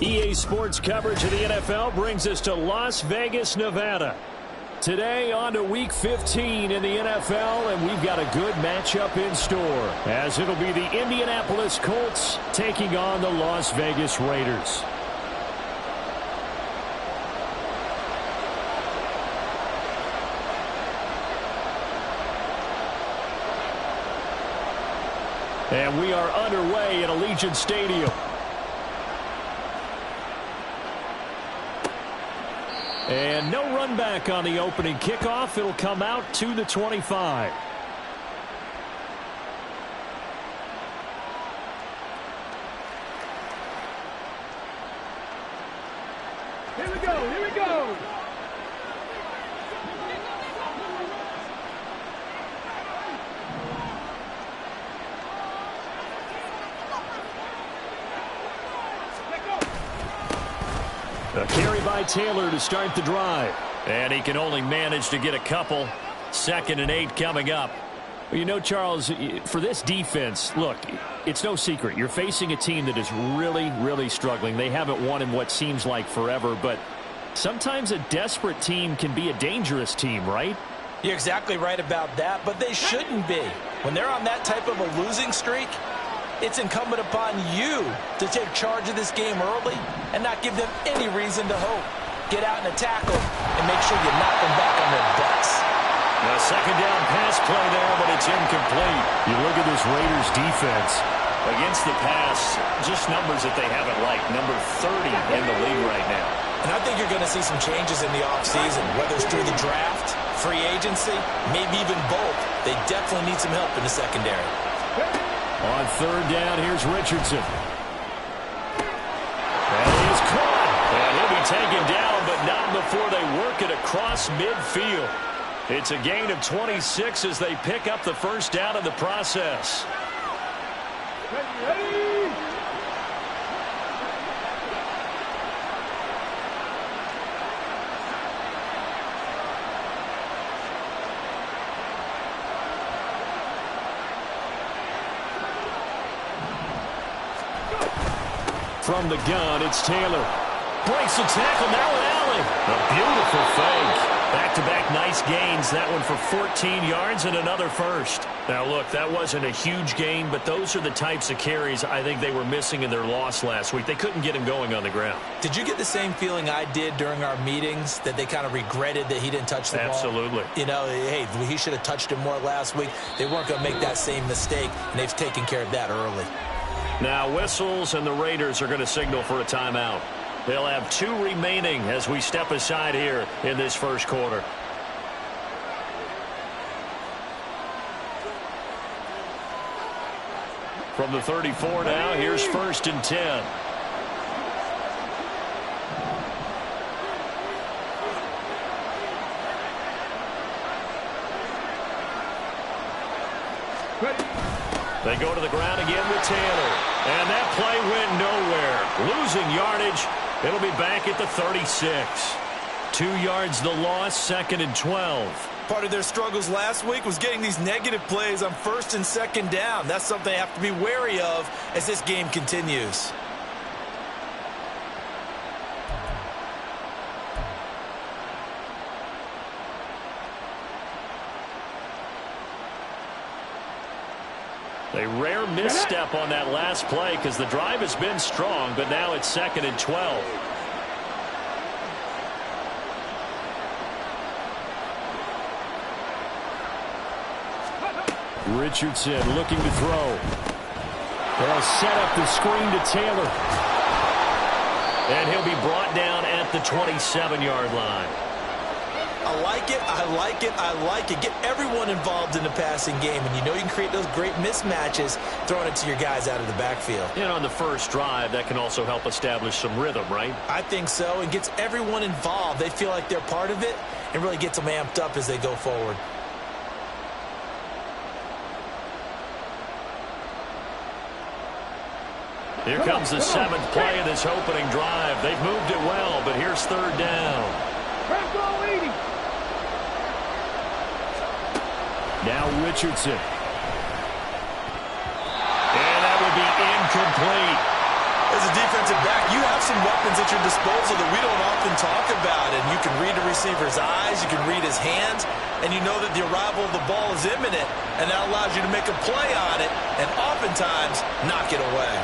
EA Sports coverage of the NFL brings us to Las Vegas, Nevada. Today on to Week 15 in the NFL, and we've got a good matchup in store, as it'll be the Indianapolis Colts taking on the Las Vegas Raiders. And we are underway at Allegiant Stadium. And no run back on the opening kickoff. It'll come out to the 25. Here we go, here we go. A carry by Taylor to start the drive. And he can only manage to get a couple. 2nd and 8 coming up. Well, you know, Charles, for this defense, look, it's no secret. You're facing a team that is really, really struggling. They haven't won in what seems like forever, but sometimes a desperate team can be a dangerous team, right? You're exactly right about that, but they shouldn't be. When they're on that type of a losing streak, it's incumbent upon you to take charge of this game early and not give them any reason to hope. Get out and attack them and make sure you knock them back on their butts. A 2nd down pass play there, but it's incomplete. You look at this Raiders defense. Against the pass, just numbers that they haven't liked. Number 30 in the league right now. And I think you're going to see some changes in the offseason, whether it's through the draft, free agency, maybe even both. They definitely need some help in the secondary. On 3rd down, here's Richardson. And he's caught. And he'll be taken down, but not before they work it across midfield. It's a gain of 26 as they pick up the 1st down in the process. Ready. From the gun, it's Taylor. Breaks the tackle, now an alley. A beautiful fake. Back-to-back nice gains. That one for 14 yards and another 1st. Now, look, that wasn't a huge gain, but those are the types of carries I think they were missing in their loss last week. They couldn't get him going on the ground. Did you get the same feeling I did during our meetings, that they kind of regretted that he didn't touch the ball? Absolutely. You know, hey, he should have touched it more last week. They weren't going to make that same mistake, and they've taken care of that early. Now whistles, and the Raiders are going to signal for a timeout. They'll have 2 remaining as we step aside here in this 1st quarter. From the 34 now, here's 1st and 10. Ready. They go to the ground again with Taylor. And that play went nowhere. Losing yardage. It'll be back at the 36. 2 yards the loss, 2nd and 12. Part of their struggles last week was getting these negative plays on 1st and 2nd down. That's something they have to be wary of as this game continues. A rare misstep on that last play because the drive has been strong, but now it's 2nd and 12. Richardson looking to throw. They'll set up the screen to Taylor. And he'll be brought down at the 27-yard line. I like it, I like it, I like it. Get everyone involved in the passing game, and you know you can create those great mismatches throwing it to your guys out of the backfield. And on the 1st drive, that can also help establish some rhythm, right? I think so, and gets everyone involved. They feel like they're part of it and really gets them amped up as they go forward. Here comes the 7th play of this opening drive. They've moved it well, but here's 3rd down. Now Richardson. And that would be incomplete. As a defensive back, you have some weapons at your disposal that we don't often talk about. And you can read a receiver's eyes, you can read his hands, and you know that the arrival of the ball is imminent. And that allows you to make a play on it and oftentimes knock it away.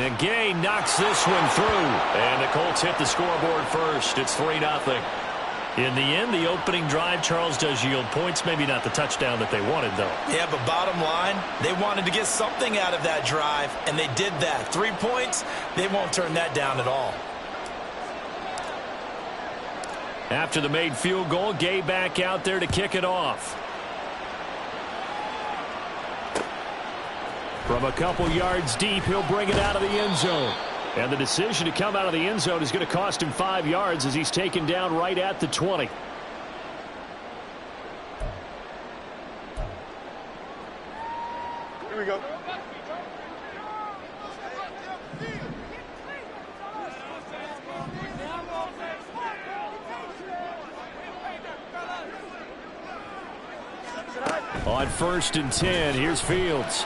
And Gay knocks this one through. And the Colts hit the scoreboard first. It's 3-0. In the end, the opening drive, Charles, does yield points. Maybe not the touchdown that they wanted, though. Yeah, but bottom line, they wanted to get something out of that drive, and they did that. 3 points, they won't turn that down at all. After the made field goal, Gay back out there to kick it off. From a couple yards deep, he'll bring it out of the end zone. And the decision to come out of the end zone is going to cost him 5 yards as he's taken down right at the 20. Here we go. On 1st and 10, here's Fields.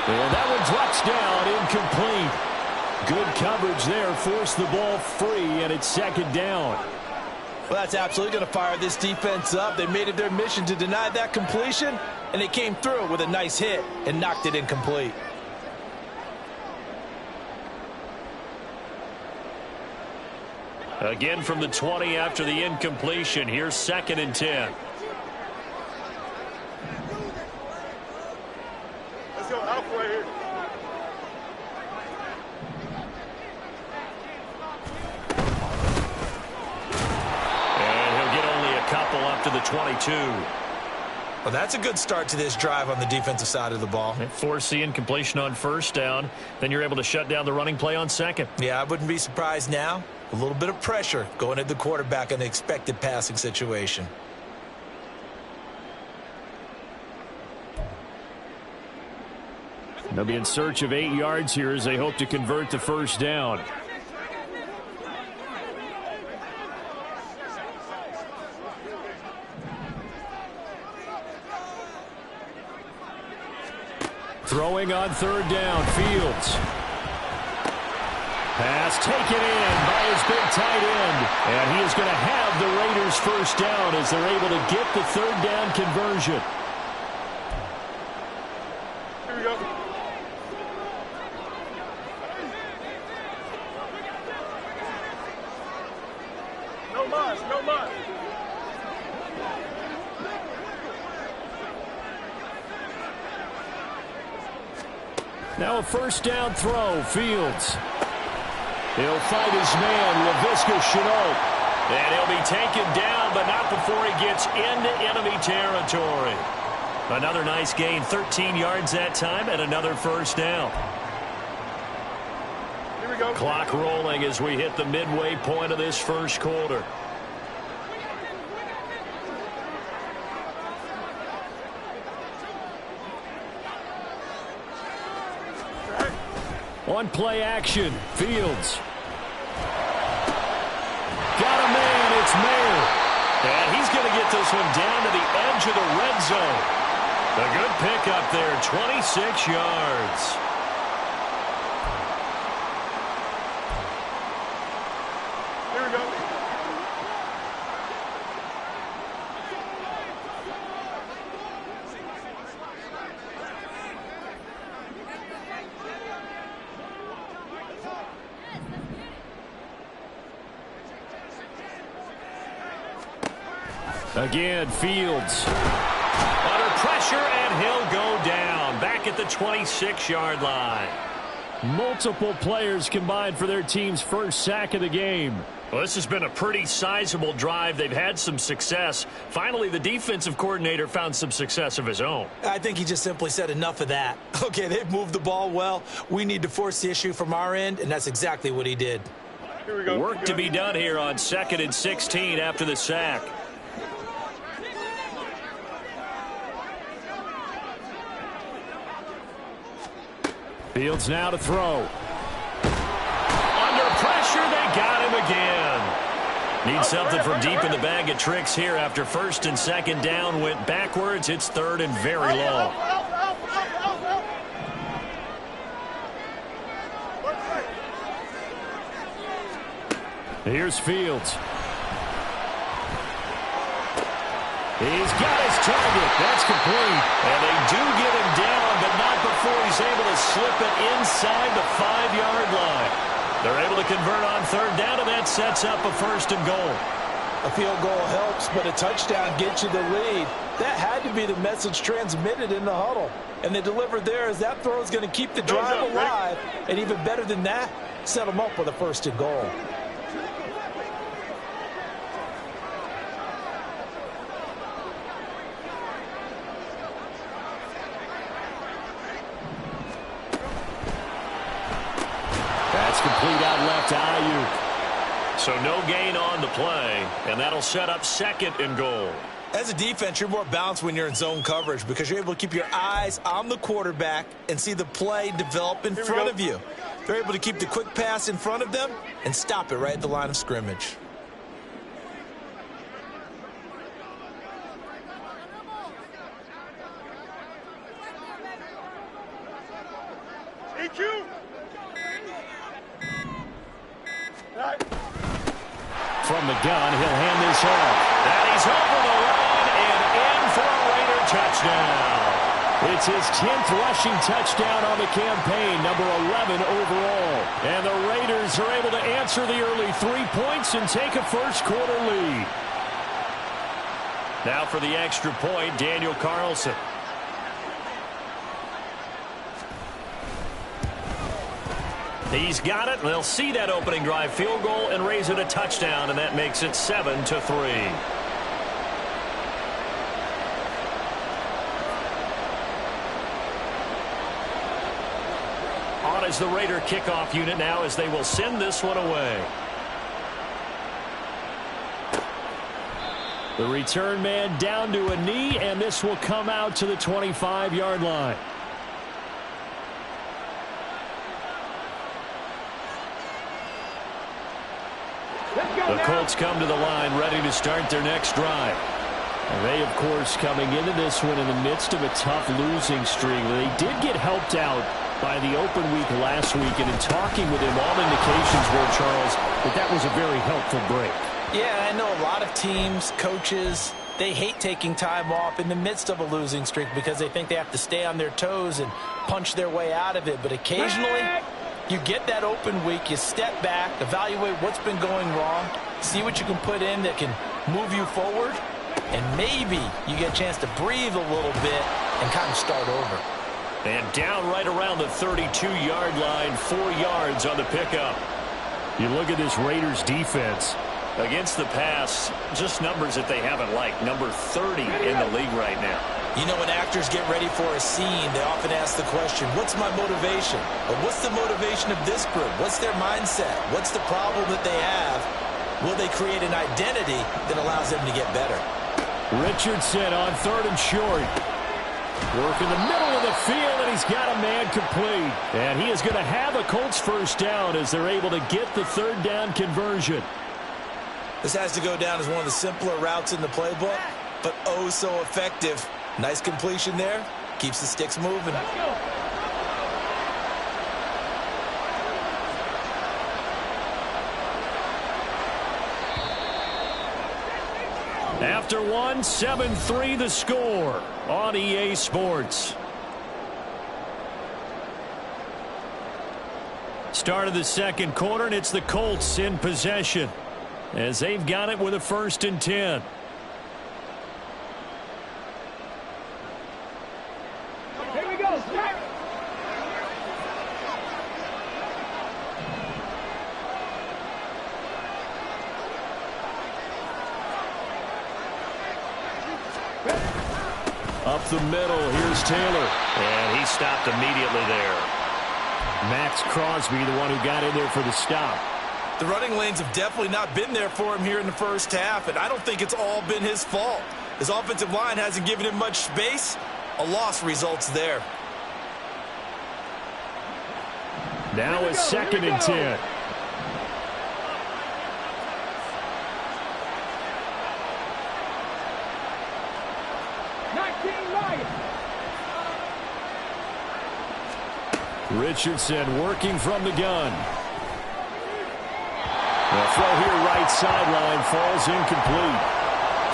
And that one drops down, incomplete. Good coverage there, forced the ball free, and it's 2nd down. Well, that's absolutely going to fire this defense up. They made it their mission to deny that completion, and they came through with a nice hit and knocked it incomplete. Again from the 20 after the incompletion. Here's 2nd and 10. Let's go Alpha right here. Up to the 22. Well, that's a good start to this drive on the defensive side of the ball. Force the incompletion on 1st down. Then you're able to shut down the running play on 2nd. Yeah, I wouldn't be surprised now. A little bit of pressure going at the quarterback in an expected passing situation. They'll be in search of 8 yards here as they hope to convert the 1st down. Throwing on 3rd down, Fields. Pass taken in by his big tight end. And he is going to have the Raiders 1st down as they're able to get the 3rd down conversion. Here we go. No mas, no mas. Now a 1st down throw, Fields. He'll fight his man, Laviska Shenault. And he'll be taken down, but not before he gets into enemy territory. Another nice gain, 13 yards that time, and another 1st down. Here we go. Clock rolling as we hit the midway point of this 1st quarter. On play action, Fields. Got a man, it's Mayer. And he's going to get this one down to the edge of the red zone. A good pickup there, 26 yards. Here we go. Again, Fields. Under pressure, and he'll go down. Back at the 26-yard line. Multiple players combined for their team's 1st sack of the game. Well, this has been a pretty sizable drive. They've had some success. Finally, the defensive coordinator found some success of his own. I think he just simply said enough of that. Okay, they've moved the ball well. We need to force the issue from our end, and that's exactly what he did. Here we go. Work to be done here on 2nd and 16 after the sack. Fields now to throw. Under pressure, they got him again. Need something from deep in the bag of tricks here after 1st and 2nd down went backwards. It's 3rd and very long. Here's Fields. He's got his target. That's complete. And they do get him down, but not before he's able to slip it inside the 5-yard line. They're able to convert on third down, and that sets up a 1st and goal. A field goal helps, but a touchdown gets you the lead. That had to be the message transmitted in the huddle. And they delivered there as that throw is going to keep the drive alive. And even better than that, set them up with a 1st and goal. That's complete out left to Ayuk. So no gain on the play, and that'll set up 2nd and goal. As a defense, you're more balanced when you're in zone coverage because you're able to keep your eyes on the quarterback and see the play develop in front of you. They're able to keep the quick pass in front of them and stop it right at the line of scrimmage. EQ. From the gun, he'll hand this off. And he's over the line and in for a Raider touchdown. It's his 10th rushing touchdown on the campaign, number 11 overall. And the Raiders are able to answer the early 3 points and take a first-quarter lead. Now for the extra point, Daniel Carlson. He's got it. They'll see that opening drive field goal and raise it a touchdown, and that makes it 7-3. On is the Raider kickoff unit now as they will send this one away. The return man down to a knee, and this will come out to the 25-yard line. The Colts come to the line ready to start their next drive. And they, of course, coming into this one in the midst of a tough losing streak. They did get helped out by the open week last week, and in talking with him, all indications were, Charles, that was a very helpful break. Yeah, I know a lot of teams, coaches, they hate taking time off in the midst of a losing streak because they think they have to stay on their toes and punch their way out of it. But occasionally, you get that open week, you step back, evaluate what's been going wrong, see what you can put in that can move you forward, and maybe you get a chance to breathe a little bit and kind of start over. And down right around the 32-yard line, 4 yards on the pickup. You look at this Raiders defense. Against the pass, just numbers that they haven't liked. Number 30 in the league right now. You know, when actors get ready for a scene, they often ask the question, what's my motivation? Or what's the motivation of this group? What's their mindset? What's the problem that they have? Will they create an identity that allows them to get better? Richardson on 3rd and short. Work in the middle of the field, and he's got a man complete. And he is going to have a Colts first down as they're able to get the 3rd down conversion. This has to go down as one of the simpler routes in the playbook, but oh so effective. Nice completion there. Keeps the sticks moving. After one, 7-3 the score on EA Sports. Start of the second quarter, and it's the Colts in possession as they've got it with a 1st and 10. Here we go. Up the middle, here's Taylor. And he stopped immediately there. Max Crosby, the one who got in there for the stop. The running lanes have definitely not been there for him here in the first half, and I don't think it's all been his fault. His offensive line hasn't given him much space. A loss results there. Now a 2nd and 10. Richardson working from the gun. The throw here right sideline falls incomplete.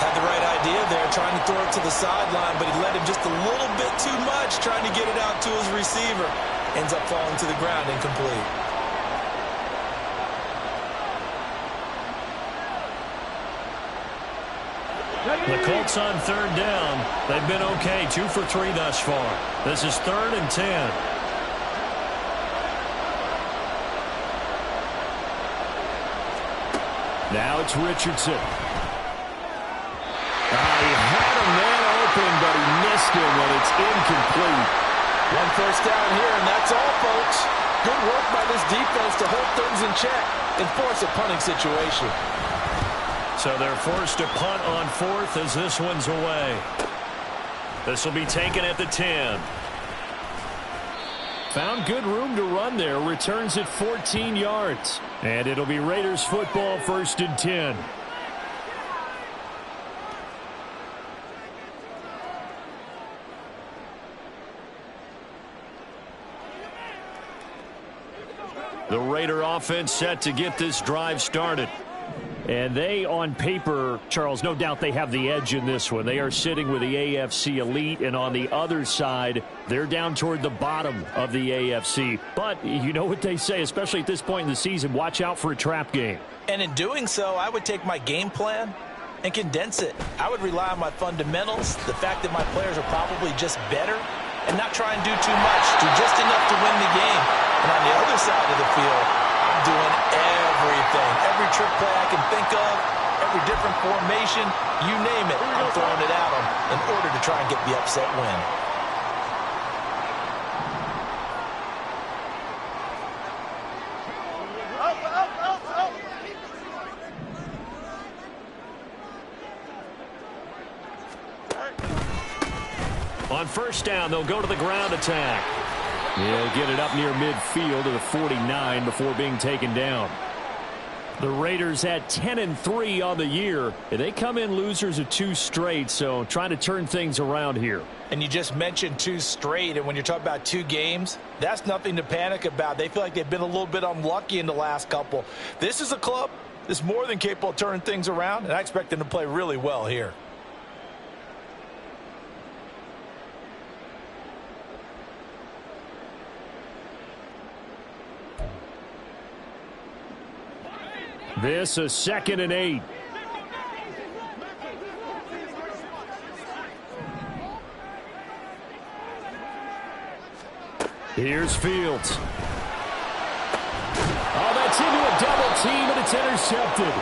Had the right idea there, trying to throw it to the sideline, but he led him just a little bit too much, trying to get it out to his receiver. Ends up falling to the ground incomplete. The Colts on third down. They've been okay, 2 for 3 thus far. This is 3rd and 10. Now it's Richardson. He had a man open, but he missed him, and it's incomplete. 1 first down here, and that's all, folks. Good work by this defense to hold things in check and force a punting situation. So they're forced to punt on 4th as this one's away. This will be taken at the 10. Found good room to run there. Returns at 14 yards. And it'll be Raiders football, 1st and 10. The Raider offense set to get this drive started. And they, on paper, Charles, no doubt they have the edge in this one. They are sitting with the AFC elite, and on the other side, they're down toward the bottom of the AFC. But you know what they say, especially at this point in the season, watch out for a trap game. And in doing so, I would take my game plan and condense it. I would rely on my fundamentals, the fact that my players are probably just better, and not try and do too much, do just enough to win the game. And on the other side of the field, I'm doing everything. Every trick play I can think of, every different formation, you name it, I'm throwing it at them in order to try and get the upset win. On first down, they'll go to the ground attack. He'll get it up near midfield to the 49 before being taken down. The Raiders at 10-3 on the year. They come in losers of 2 straight, so trying to turn things around here. And you just mentioned 2 straight, and when you're talking about 2 games, that's nothing to panic about. They feel like they've been a little bit unlucky in the last couple. This is a club that's more than capable of turning things around, and I expect them to play really well here. This is 2nd and 8. Here's Fields. Oh, that's into a double team, and it's intercepted.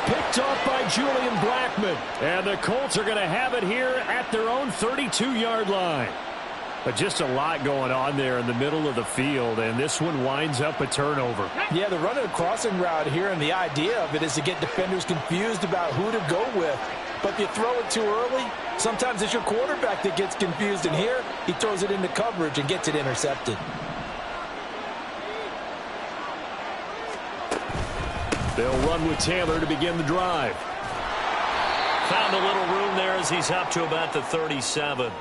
Picked off by Julian Blackmon. And the Colts are going to have it here at their own 32-yard line. But just a lot going on there in the middle of the field, and this one winds up a turnover. Yeah, they're running a crossing route here, and the idea of it is to get defenders confused about who to go with. But if you throw it too early, sometimes it's your quarterback that gets confused, and here he throws it into coverage and gets it intercepted. They'll run with Taylor to begin the drive. Found a little room there as he's up to about the 37.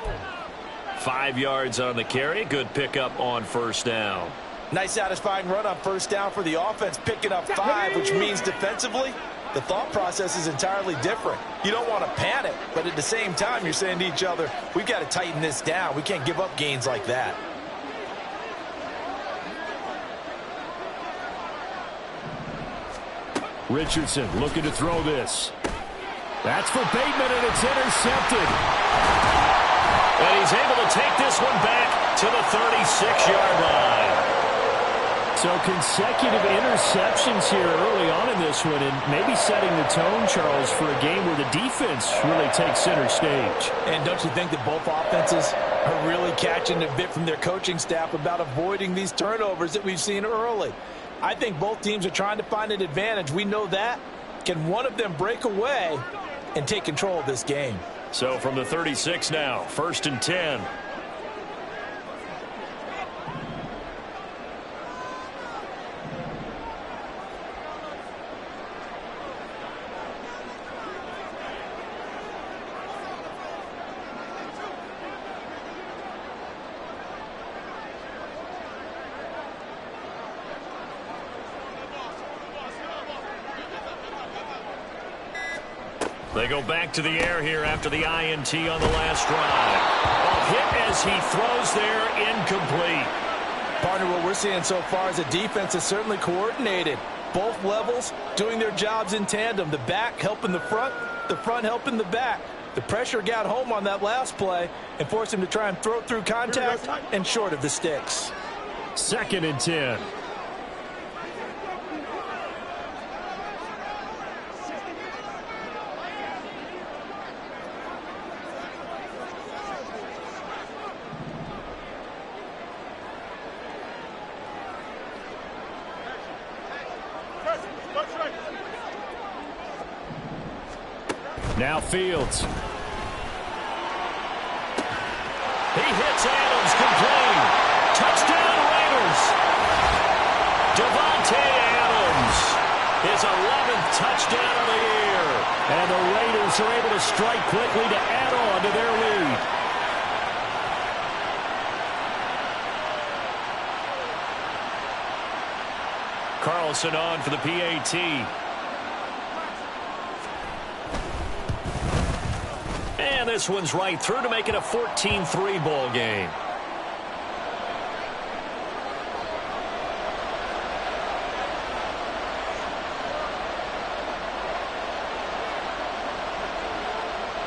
5 yards on the carry. Good pickup on first down. Nice satisfying run on first down for the offense, picking up 5, which means defensively, the thought process is entirely different. You don't want to panic, but at the same time, you're saying to each other, we've got to tighten this down. We can't give up gains like that. Richardson looking to throw this. That's for Bateman, and it's intercepted. And he's able to take this one back to the 36-yard line. So consecutive interceptions here early on in this one, and maybe setting the tone, Charles, for a game where the defense really takes center stage. And don't you think that both offenses are really catching a bit from their coaching staff about avoiding these turnovers that we've seen early? I think both teams are trying to find an advantage. We know that. Can one of them break away and take control of this game? So from the 36 now, 1st and 10. They go back to the air here after the INT on the last drive. A hit as he throws there, incomplete. Partner, what we're seeing so far is a defense is certainly coordinated. Both levels doing their jobs in tandem. The back helping the front helping the back. The pressure got home on that last play and forced him to try and throw through contact and short of the sticks. 2nd and 10. Now Fields. He hits Adams, complete. Touchdown Raiders. Devontae Adams, his 11th touchdown of the year. And the Raiders are able to strike quickly to add on to their lead. Carlson on for the PAT. And this one's right through to make it a 14-3 ball game.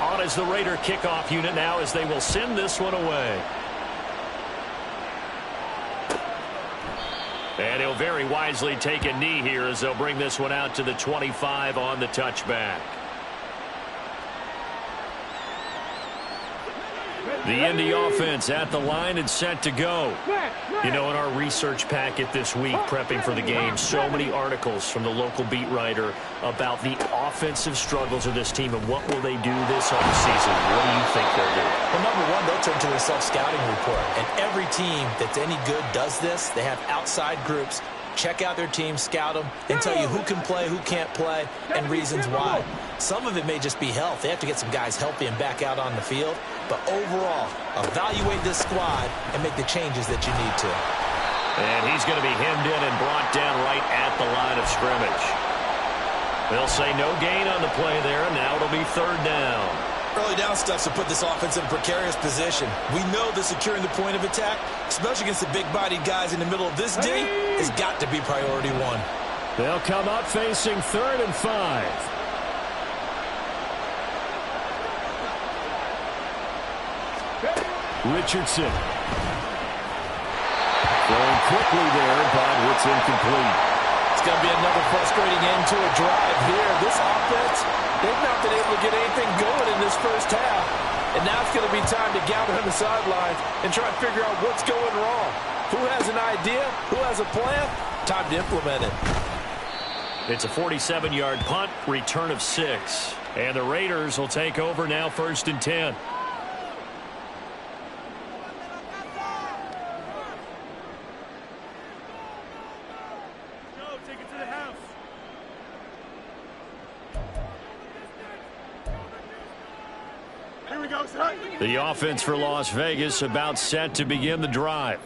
On is the Raider kickoff unit now as they will send this one away. And he'll very wisely take a knee here as they'll bring this one out to the 25 on the touchback. The Indy offense at the line and set to go. You know, in our research packet this week, prepping for the game, so many articles from the local beat writer about the offensive struggles of this team and what will they do this offseason. What do you think they'll do? Well, number one, they'll turn to their self-scouting report. And every team that's any good does this. They have outside groups. Check out their team, scout them, and tell you who can play, who can't play, and reasons why. Some of it may just be health. They have to get some guys healthy and back out on the field. But overall, evaluate this squad and make the changes that you need to. And he's going to be hemmed in and brought down right at the line of scrimmage. They'll say no gain on the play there, and now it'll be 3rd down. Early down stuff to put this offense in a precarious position. We know that securing the point of attack, especially against the big-bodied guys in the middle of this D, has got to be priority one. They'll come up facing 3rd and 5. Richardson. Going quickly there, but it's incomplete. It's going to be another frustrating end to a drive here. This offense, they've not been able to get anything going in this first half. And now it's going to be time to gather on the sidelines and try and figure out what's going wrong. Who has an idea? Who has a plan? Time to implement it. It's a 47-yard punt, return of 6. And the Raiders will take over now 1st and 10. The offense for Las Vegas about set to begin the drive.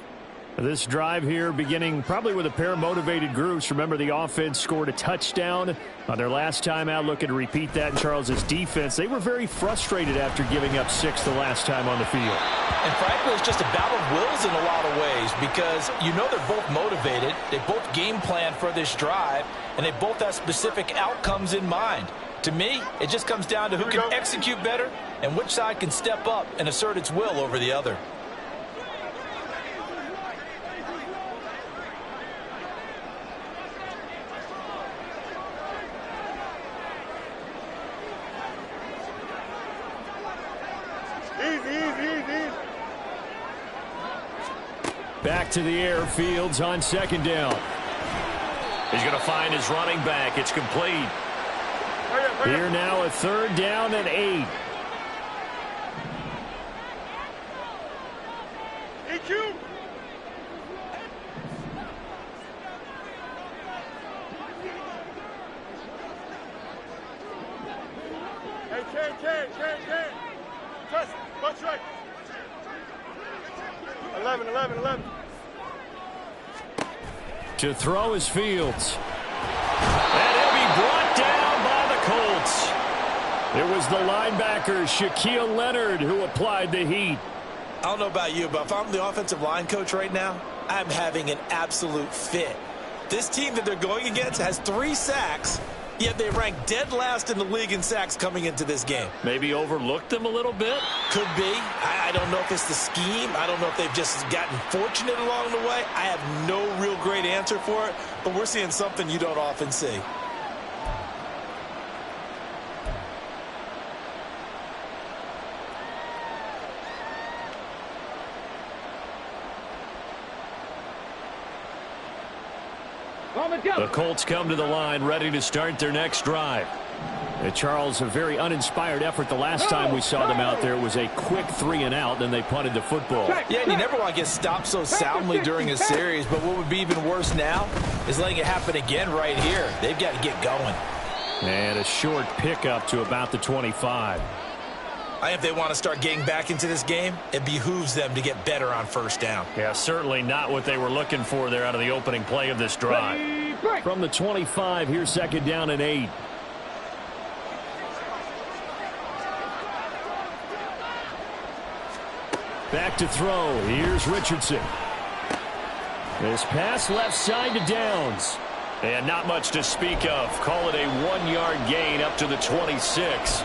This drive here beginning probably with a pair of motivated groups. Remember, the offense scored a touchdown on their last time out. Looking to repeat that in Charles's defense. They were very frustrated after giving up 6 the last time on the field. And frankly, it's just a battle of wills in a lot of ways because you know they're both motivated. They both game plan for this drive, and they both have specific outcomes in mind. To me, it just comes down to who can execute better and which side can step up and assert its will over the other. Easy. Back to the air, Fields on 2nd down. He's going to find his running back. It's complete. Here now a 3rd down and 8. EQ. Hey, K. Trust. Watch right. 11. To throw is Fields. And he'll be brought down by the Colts. It was the linebacker, Shaquille Leonard, who applied the heat. I don't know about you, but if I'm the offensive line coach right now, I'm having an absolute fit. This team that they're going against has 3 sacks, yet they rank dead last in the league in sacks coming into this game. Maybe overlooked them a little bit? Could be. I don't know if it's the scheme. I don't know if they've just gotten fortunate along the way. I have no real great answer for it, but we're seeing something you don't often see. The Colts come to the line ready to start their next drive. Charles, a very uninspired effort the last time we saw them out there. It was a quick 3-and-out, then they punted the football. Yeah, and you never want to get stopped so soundly during a series, but what would be even worse now is letting it happen again right here. They've got to get going. And a short pickup to about the 25. I think if they want to start getting back into this game, it behooves them to get better on first down. Yeah, certainly not what they were looking for there out of the opening play of this drive. From the 25, here's 2nd down and 8. Back to throw. Here's Richardson. This pass left side to Downs. And not much to speak of. Call it a 1-yard gain up to the 26.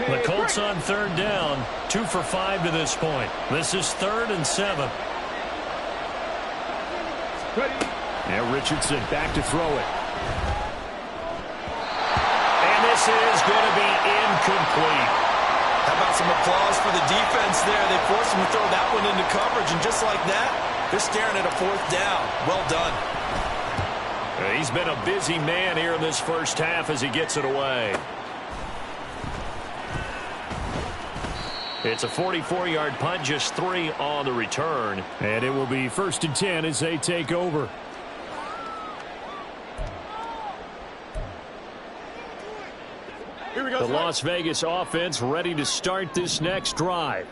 The Colts on 3rd down, 2 for 5 to this point. This is 3rd and 7. Now Richardson back to throw it. And this is going to be incomplete. How about some applause for the defense there? They forced him to throw that one into coverage, and just like that, they're staring at a 4th down. Well done. He's been a busy man here in this first half as he gets it away. It's a 44-yard punt, just 3 on the return. And it will be 1st and 10 as they take over. Here we go. The Las Vegas offense ready to start this next drive.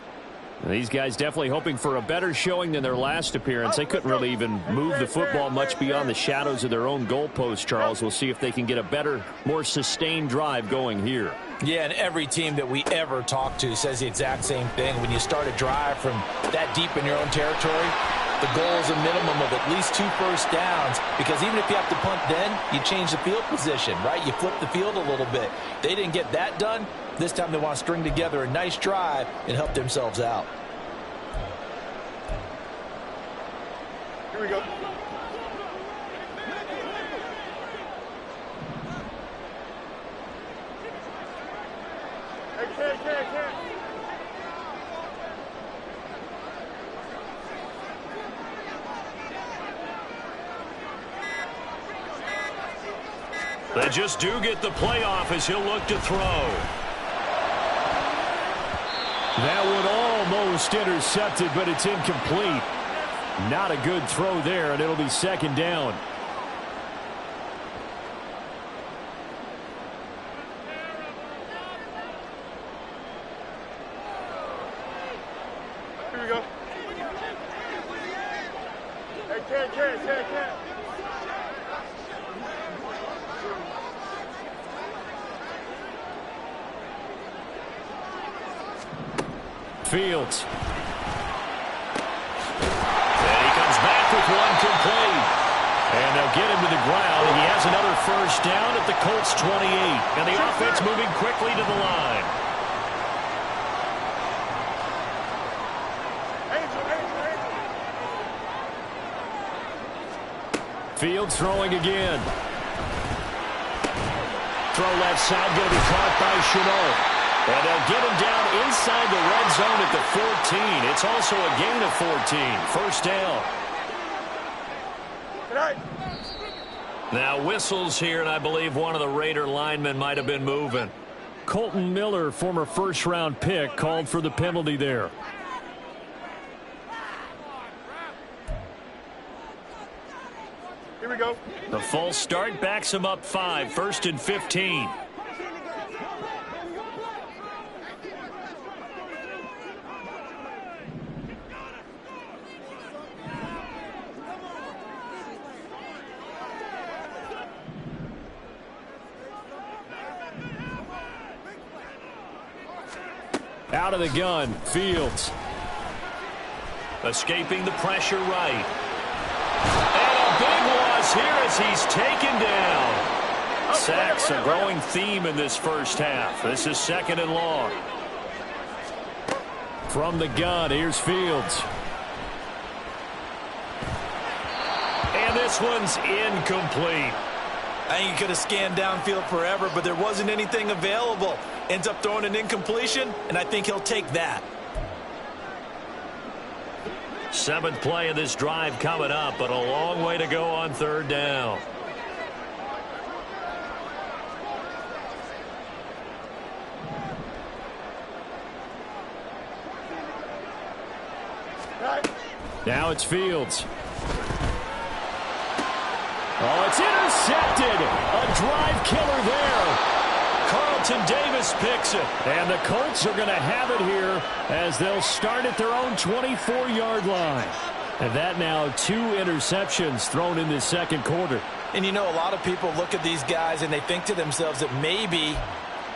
These guys definitely hoping for a better showing than their last appearance. They couldn't really even move the football much beyond the shadows of their own goalpost, Charles. We'll see if they can get a better, more sustained drive going here. Yeah, and every team that we ever talk to says the exact same thing. When you start a drive from that deep in your own territory, the goal is a minimum of at least 2 first downs, because even if you have to punt then, you change the field position, right? You flip the field a little bit. They didn't get that done. This time they want to string together a nice drive and help themselves out. Here we go. Hey, They just do get the playoff as he'll look to throw. That one almost intercepted, but it's incomplete. Not a good throw there, and it'll be 2nd down. Here we go. Hey. Fields. And he comes back with one complete. And they'll get him to the ground. He has another first down at the Colts 28. And the offense moving quickly to the line. Fields throwing again. Throw left side, going to be caught by Chenault. And they'll get him down inside the red zone at the 14. It's also a gain of 14. First down. Now whistles here, and I believe one of the Raider linemen might have been moving. Colton Miller, former first-round pick, called for the penalty there. Here we go. The false start backs him up 5. 1st and 15. Out of the gun, Fields. Escaping the pressure right. And a big loss here as he's taken down. Sacks a growing theme in this first half. This is 2nd and long. From the gun, here's Fields. And this one's incomplete. I think he could have scanned downfield forever, but there wasn't anything available. Ends up throwing an incompletion, and I think he'll take that. 7th play of this drive coming up, but a long way to go on 3rd down. Now it's Fields. Oh, it's intercepted. A drive killer there. Carlton Davis picks it. And the Colts are going to have it here as they'll start at their own 24-yard line. And that now 2 interceptions thrown in this 2nd quarter. And you know, a lot of people look at these guys and they think to themselves that maybe,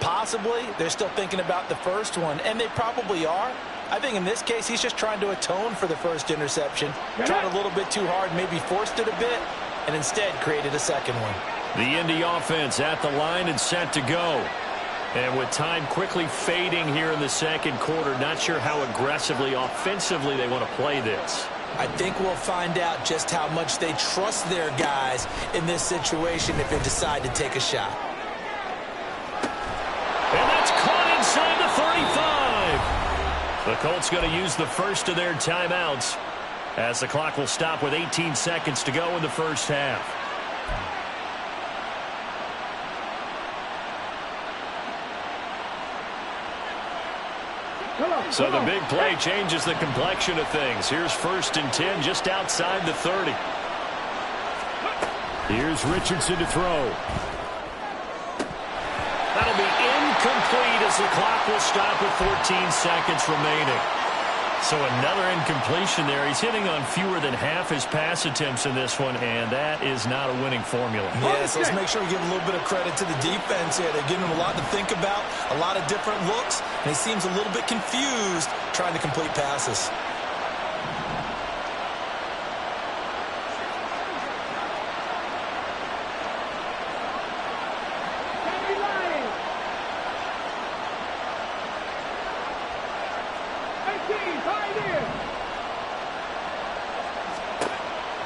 possibly, they're still thinking about the first one. And they probably are. I think in this case, he's just trying to atone for the first interception. Tried a little bit too hard, maybe forced it a bit, and instead created a 2nd one. The Indy offense at the line and set to go. And with time quickly fading here in the 2nd quarter, not sure how aggressively, offensively they want to play this. I think we'll find out just how much they trust their guys in this situation if they decide to take a shot. And that's caught inside the 35. The Colts going to use the first of their timeouts as the clock will stop with 18 seconds to go in the first half. So the big play changes the complexion of things. Here's 1st and 10 just outside the 30. Here's Richardson to throw. That'll be incomplete as the clock will stop with 14 seconds remaining. So another incompletion there. He's hitting on fewer than half his pass attempts in this one, and that is not a winning formula. Yes, let's make sure we give a little bit of credit to the defense here. They're giving him a lot to think about, a lot of different looks, and he seems a little bit confused trying to complete passes.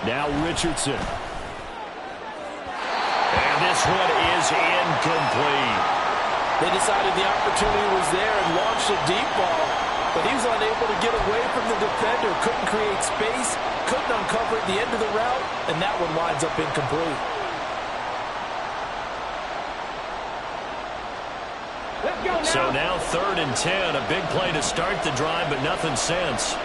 Now Richardson. And this one is incomplete. They decided the opportunity was there and launched a deep ball, but he was unable to get away from the defender, couldn't create space, couldn't uncover at the end of the route, and that one winds up incomplete. So now 3rd and 10, a big play to start the drive, but nothing since.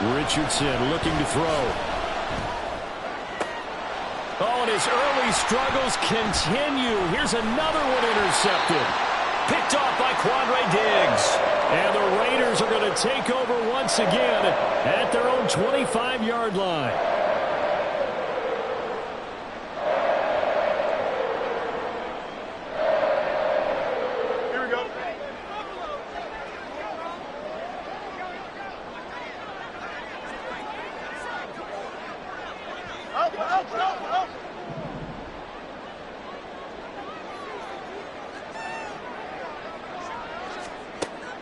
Richardson looking to throw. Oh, and his early struggles continue. Here's another one intercepted. Picked off by Quandre Diggs. And the Raiders are going to take over once again at their own 25-yard line.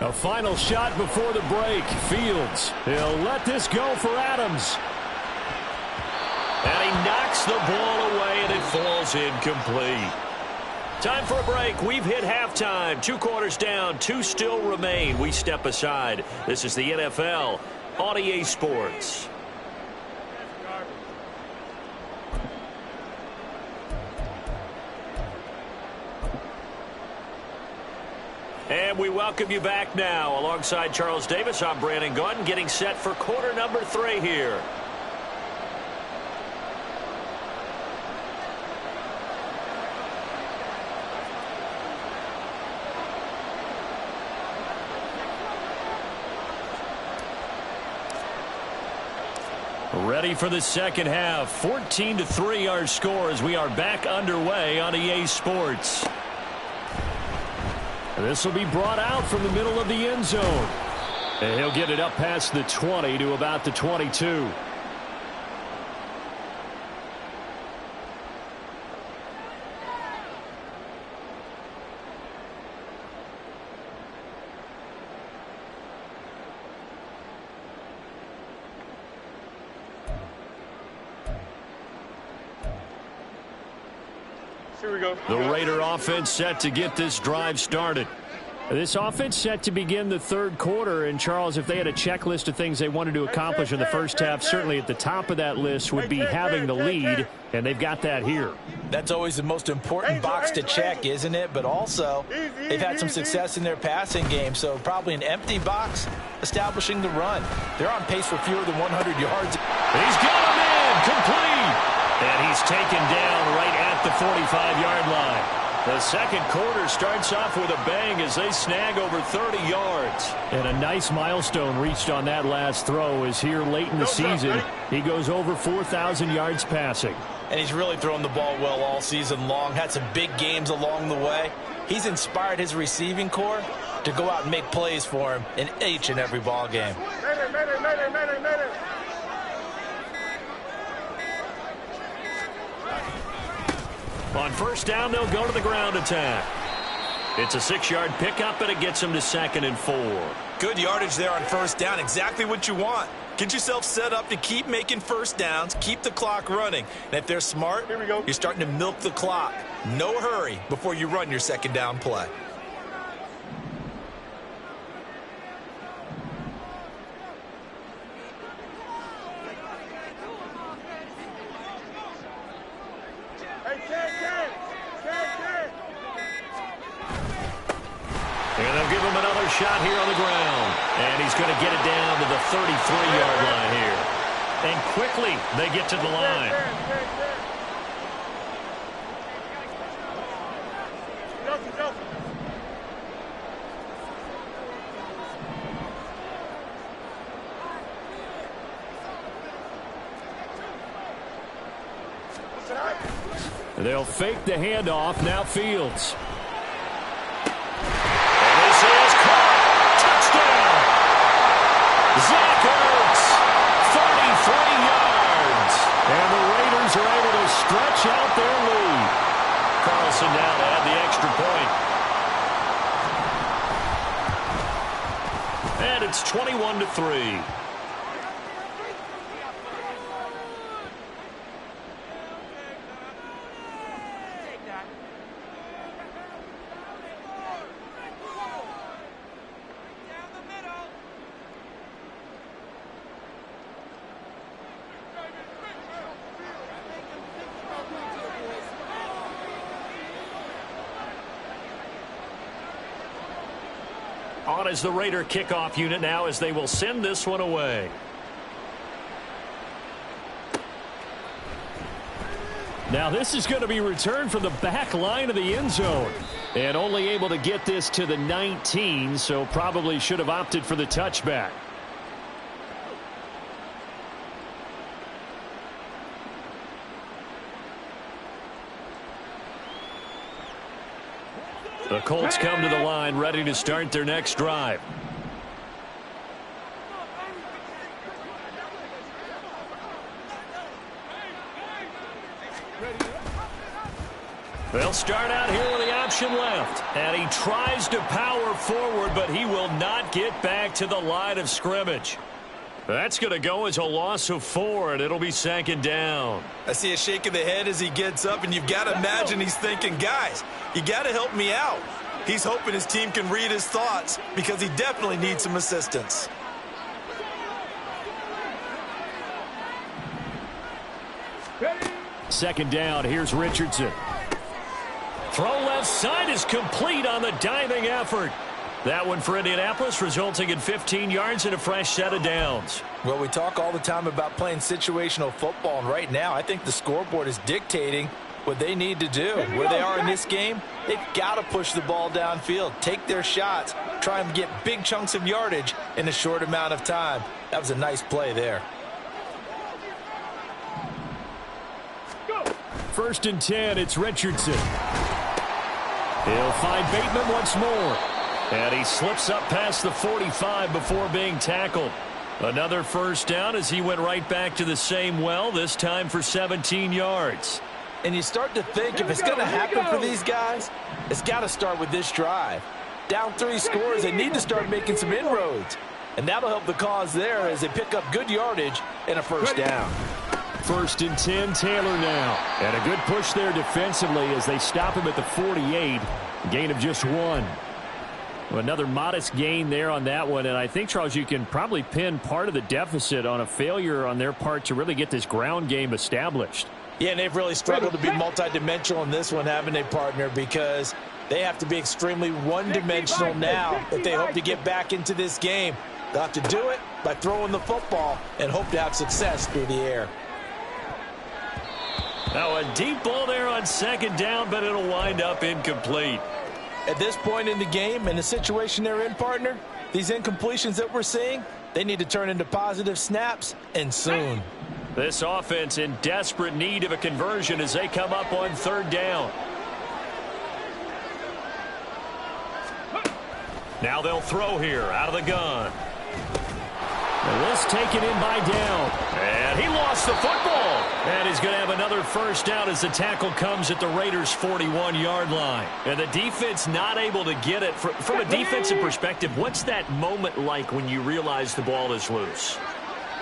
A final shot before the break. Fields. He'll let this go for Adams. And he knocks the ball away, and it falls incomplete. Time for a break. We've hit halftime. 2 quarters down. 2 still remain. We step aside. This is the NFL on EA Sports. And we welcome you back now. Alongside Charles Davis, I'm Brandon Gaudin, getting set for quarter number 3 here. Ready for the second half. 14-3 our score as we are back underway on EA Sports. This will be brought out from the middle of the end zone. And he'll get it up past the 20 to about the 22. Here we go. The Raider offense set to get this drive started. This offense set to begin the third quarter. And, Charles, if they had a checklist of things they wanted to accomplish in the first half, certainly at the top of that list would be having the lead, and they've got that here. That's always the most important box to check, isn't it? But also, they've had some success in their passing game, so probably an empty box establishing the run. They're on pace for fewer than 100 yards. He's got him in, complete. And he's taken down right at the 45-yard line. The second quarter starts off with a bang as they snag over 30 yards. And a nice milestone reached on that last throw is here late in the season. He goes over 4,000 yards passing. And he's really thrown the ball well all season long. Had some big games along the way. He's inspired his receiving corps to go out and make plays for him in each and every ball game. On first down, they'll go to the ground attack. It's a 6-yard pickup, and it gets them to 2nd and 4. Good yardage there on first down. Exactly what you want. Get yourself set up to keep making first downs, keep the clock running. And if they're smart, Here we go. You're starting to milk the clock. No hurry before you run your second down play. And they'll give him another shot here on the ground. And he's going to get it down to the 33-yard line here. And quickly they get to the line. They'll fake the handoff. Now Fields. Zach Ertz, 33 yards. And the Raiders are able to stretch out their lead. Carlson now to add the extra point. And it's 21-3. On as the Raider kickoff unit now as they will send this one away. Now this is going to be returned from the back line of the end zone. And only able to get this to the 19, so probably should have opted for the touchback. The Colts come to the line ready to start their next drive. They'll start out here with the option left. And he tries to power forward, but he will not get back to the line of scrimmage. That's going to go as a loss of 4, and it'll be 2nd down. I see a shake of the head as he gets up, and you've got to imagine he's thinking, guys, you got to help me out. He's hoping his team can read his thoughts because he definitely needs some assistance. Second down, here's Richardson. Throw left side is complete on the diving effort. That one for Indianapolis, resulting in 15 yards and a fresh set of downs. Well, we talk all the time about playing situational football, and right now I think the scoreboard is dictating what they need to do. Where they are in this game, they've got to push the ball downfield, take their shots, try and get big chunks of yardage in a short amount of time. That was a nice play there. 1st and 10, it's Richardson. He'll find Bateman once more. And he slips up past the 45 before being tackled. Another first down as he went right back to the same well, this time for 17 yards. And you start to think if it's going to happen for these guys, it's got to start with this drive. Down 3 scores, they need to start making some inroads. And that'll help the cause there as they pick up good yardage and a first down. 1st and 10, Taylor now. And a good push there defensively as they stop him at the 48. Gain of just 1. Another modest gain there on that one. And I think, Charles, you can probably pin part of the deficit on a failure on their part to really get this ground game established. Yeah, and they've really struggled to be multidimensional in this one, haven't they, partner? Because they have to be extremely one-dimensional now if they hope to get back into this game. They'll have to do it by throwing the football and hope to have success through the air. Now a deep ball there on 2nd down, but it'll wind up incomplete. At this point in the game, in the situation they're in, partner, these incompletions that we're seeing, they need to turn into positive snaps, and soon. This offense in desperate need of a conversion as they come up on 3rd down. Now they'll throw here out of the gun. And this taken in by Down. And he lost the football. And he's going to have another first down as the tackle comes at the Raiders' 41-yard line. And the defense not able to get it. From a defensive perspective, what's that moment like when you realize the ball is loose?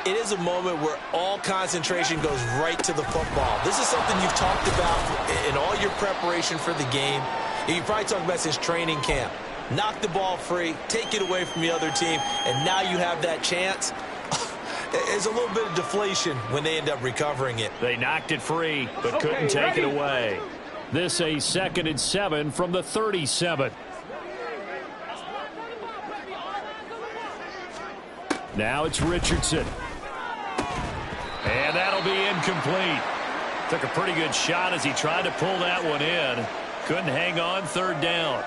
It is a moment where all concentration goes right to the football. This is something you've talked about in all your preparation for the game. You probably talked about since training camp. Knock the ball free, take it away from the other team, and now you have that chance. There's a little bit of deflation when they end up recovering it. They knocked it free, but couldn't take it away. This a 2nd and 7 from the 37. Now it's Richardson. And that'll be incomplete. Took a pretty good shot as he tried to pull that one in. Couldn't hang on, 3rd down.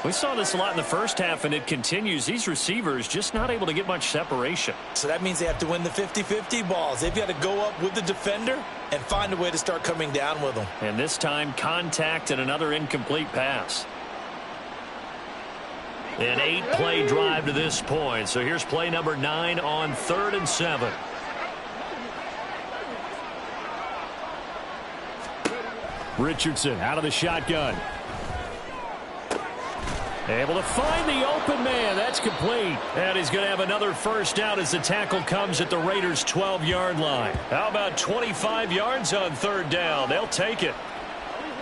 We saw this a lot in the first half, and it continues. These receivers just not able to get much separation. So that means they have to win the 50-50 balls. They've got to go up with the defender and find a way to start coming down with them. And this time, contact and another incomplete pass. An 8-play drive to this point. So here's play number 9 on 3rd and 7. Richardson out of the shotgun. Able to find the open man. That's complete. And he's going to have another first down as the tackle comes at the Raiders' 12-yard line. How about 25 yards on 3rd down? They'll take it.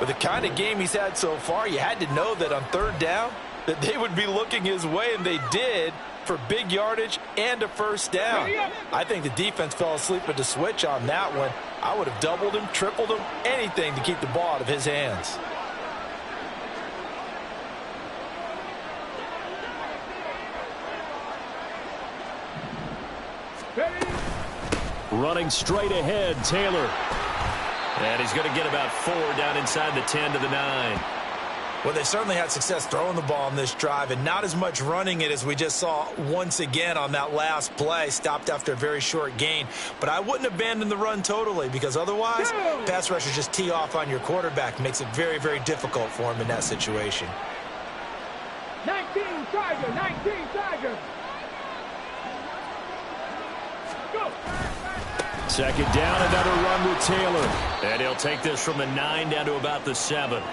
With the kind of game he's had so far, you had to know that on 3rd down that they would be looking his way, and they did, for big yardage and a first down. I think the defense fell asleep at the switch on that one. I would have doubled him, tripled him, anything to keep the ball out of his hands. Running straight ahead, Taylor. And he's going to get about 4 down inside the 10 to the 9. Well, they certainly had success throwing the ball on this drive, and not as much running it as we just saw once again on that last play. Stopped after a very short gain. But I wouldn't abandon the run totally, because otherwise, pass rushers just tee off on your quarterback. Makes it very, very difficult for him in that situation. 19 Tiger, 19 Tiger. Go. 2nd down, another run with Taylor. And he'll take this from the 9 down to about the 7.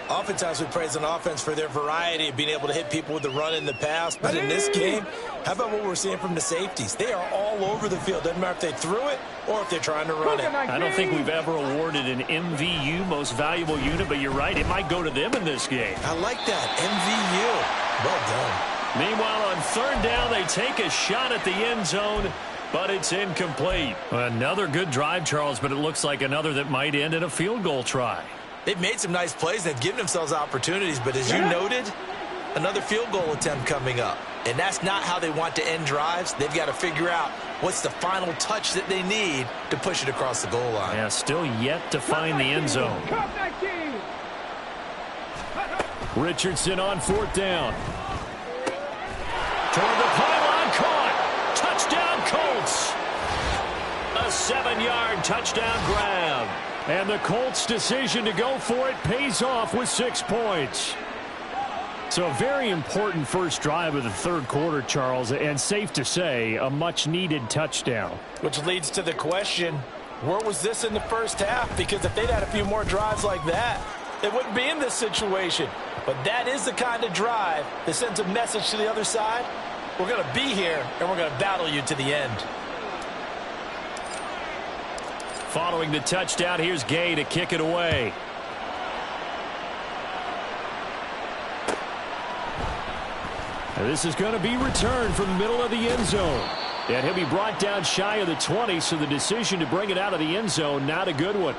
Oftentimes we praise an offense for their variety of being able to hit people with the run in the pass. But in this game, how about what we're seeing from the safeties? They are all over the field. Doesn't matter if they threw it or if they're trying to run it. I don't think we've ever awarded an MVU, most valuable unit, but you're right. It might go to them in this game. I like that. MVU. Well done. Meanwhile, on 3rd down, they take a shot at the end zone, but it's incomplete. Another good drive, Charles, but it looks like another that might end in a field goal try. They've made some nice plays. They've given themselves opportunities, but as you noted, another field goal attempt coming up. And that's not how they want to end drives. They've got to figure out what's the final touch that they need to push it across the goal line. Yeah, still yet to find the end zone. Richardson on 4th down. Toward the pylon, caught. Touchdown, Colts. A 7-yard touchdown grab. And the Colts' decision to go for it pays off with 6 points. So a very important first drive of the third quarter, Charles, and safe to say, a much-needed touchdown. Which leads to the question, where was this in the first half? Because if they'd had a few more drives like that, they wouldn't be in this situation. But that is the kind of drive that sends a message to the other side. We're going to be here, and we're going to battle you to the end. Following the touchdown, here's Gay to kick it away. And this is going to be returned from the middle of the end zone. And he'll be brought down shy of the 20, so the decision to bring it out of the end zone, not a good one.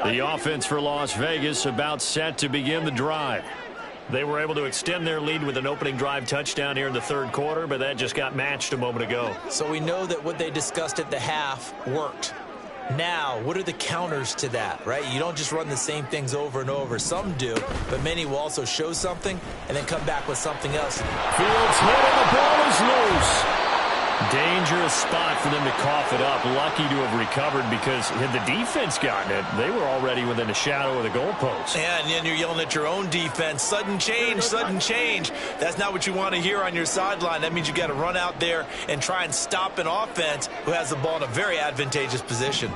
The offense for Las Vegas about set to begin the drive. They were able to extend their lead with an opening drive touchdown here in the third quarter, but that just got matched a moment ago. So we know that what they discussed at the half worked. Now, what are the counters to that, right? You don't just run the same things over and over. Some do, but many will also show something and then come back with something else. Fields hit and the ball is loose. Dangerous spot for them to cough it up. Lucky to have recovered because had the defense gotten it, they were already within a shadow of the goalpost. Yeah, and then you're yelling at your own defense. Sudden change, sudden change. That's not what you want to hear on your sideline. That means you got to run out there and try and stop an offense who has the ball in a very advantageous position.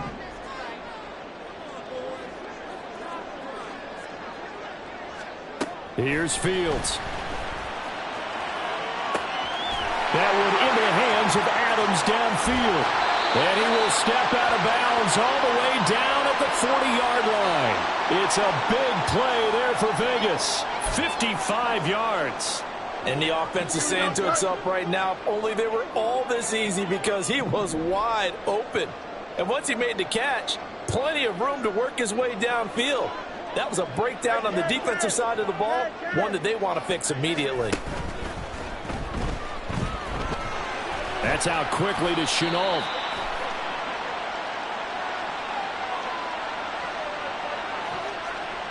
Here's Fields. That one into the hands of Adams downfield. And he will step out of bounds all the way down at the 40-yard line. It's a big play there for Vegas. 55 yards. And the offense is saying to itself right now, if only they were all this easy, because he was wide open. And once he made the catch, plenty of room to work his way downfield. That was a breakdown on the defensive side of the ball, one that they want to fix immediately. That's out quickly to Chenault.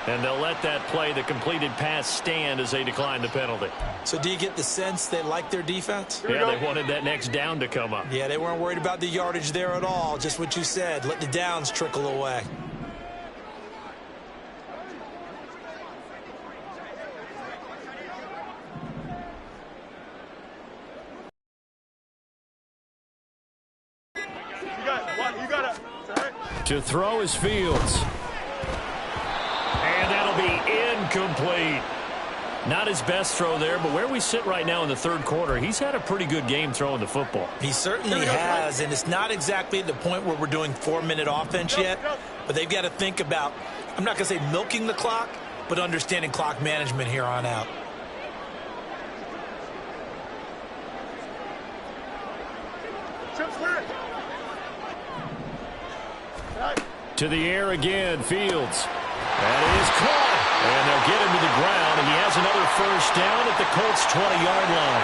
And they'll let that play, the completed pass, stand as they decline the penalty. So do you get the sense they like their defense? Yeah, they wanted that next down to come up. Yeah, they weren't worried about the yardage there at all. Just what you said. Let the downs trickle away. To throw is Fields. And that'll be incomplete. Not his best throw there, but where we sit right now in the third quarter, he's had a pretty good game throwing the football. He certainly has, and it's not exactly at the point where we're doing 4-minute offense yet, but they've got to think about, I'm not going to say milking the clock, but understanding clock management here on out. To the air again, Fields. That is caught. And they'll get him to the ground, and he has another first down at the Colts' 20-yard line.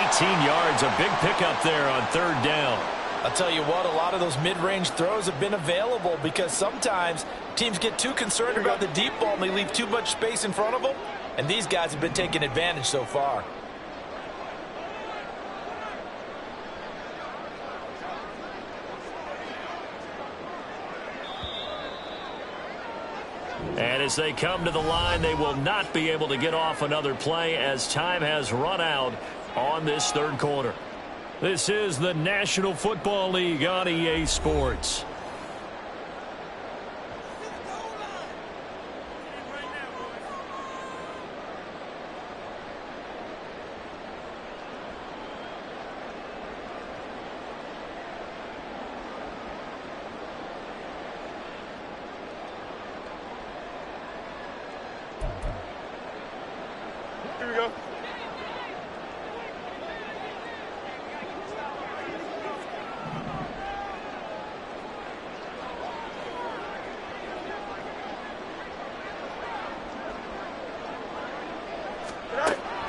18 yards, a big pickup there on third down. I'll tell you what, a lot of those mid-range throws have been available because sometimes teams get too concerned about the deep ball and they leave too much space in front of them, and these guys have been taking advantage so far. And as they come to the line, they will not be able to get off another play as time has run out on this third quarter. This is the National Football League on EA Sports. Here we go.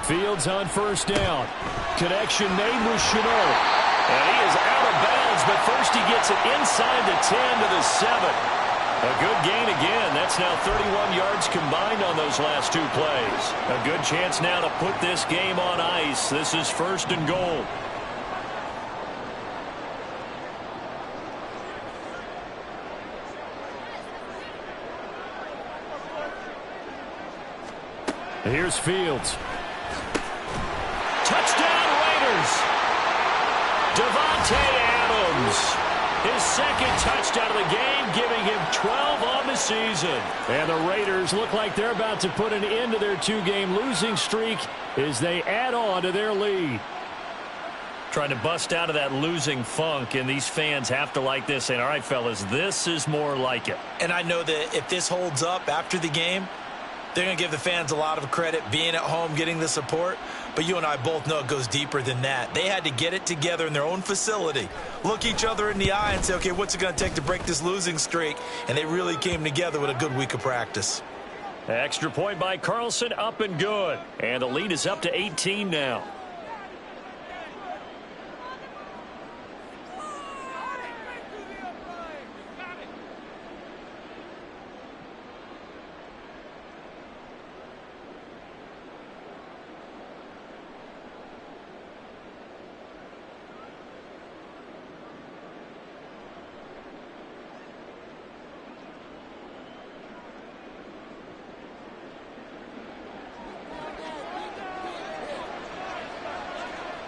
Fields on first down. Connection made with Chenault. And he is out of bounds, but first he gets it inside the 10 to the 7. A good gain again. That's now 31 yards combined on those last two plays. A good chance now to put this game on ice. This is first and goal. Here's Fields. Touchdown Raiders. Devontae Adams. His second touchdown of the game, giving him 12 on the season. And the Raiders look like they're about to put an end to their two-game losing streak as they add on to their lead. Trying to bust out of that losing funk, and these fans have to like this. And all right, fellas, this is more like it. And I know that if this holds up after the game, they're going to give the fans a lot of credit, being at home, getting the support. But you and I both know it goes deeper than that. They had to get it together in their own facility, look each other in the eye and say, okay, what's it going to take to break this losing streak? And they really came together with a good week of practice. Extra point by Carlson, up and good. And the lead is up to 18 now.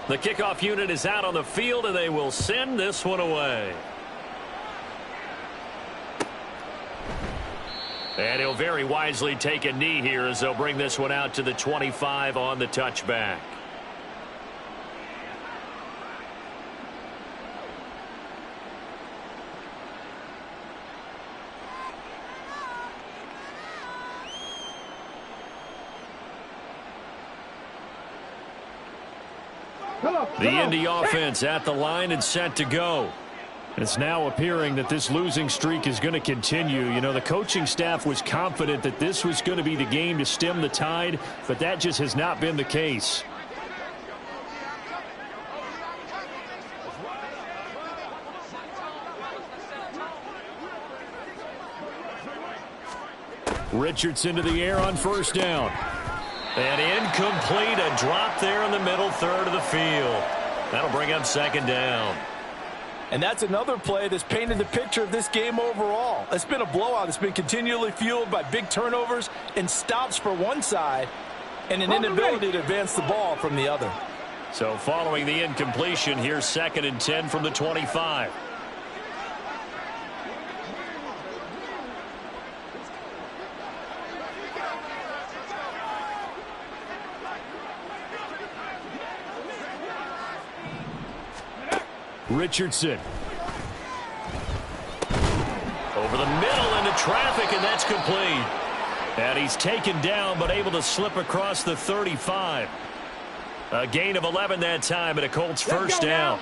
The kickoff unit is out on the field, and they will send this one away. And he'll very wisely take a knee here as they'll bring this one out to the 25 on the touchback. The Indy offense at the line and set to go. It's now appearing that this losing streak is going to continue. You know, the coaching staff was confident that this was going to be the game to stem the tide, but that just has not been the case. Richardson to the air on first down. And incomplete, a drop there in the middle third of the field. That'll bring up second down. And that's another play that's painted the picture of this game overall. It's been a blowout. It's been continually fueled by big turnovers and stops for one side and an inability to advance the ball from the other. So following the incompletion, here's 2nd and 10 from the 25. Richardson. Over the middle into traffic, and that's complete. And he's taken down, but able to slip across the 35. A gain of 11 that time, and a Colts first down.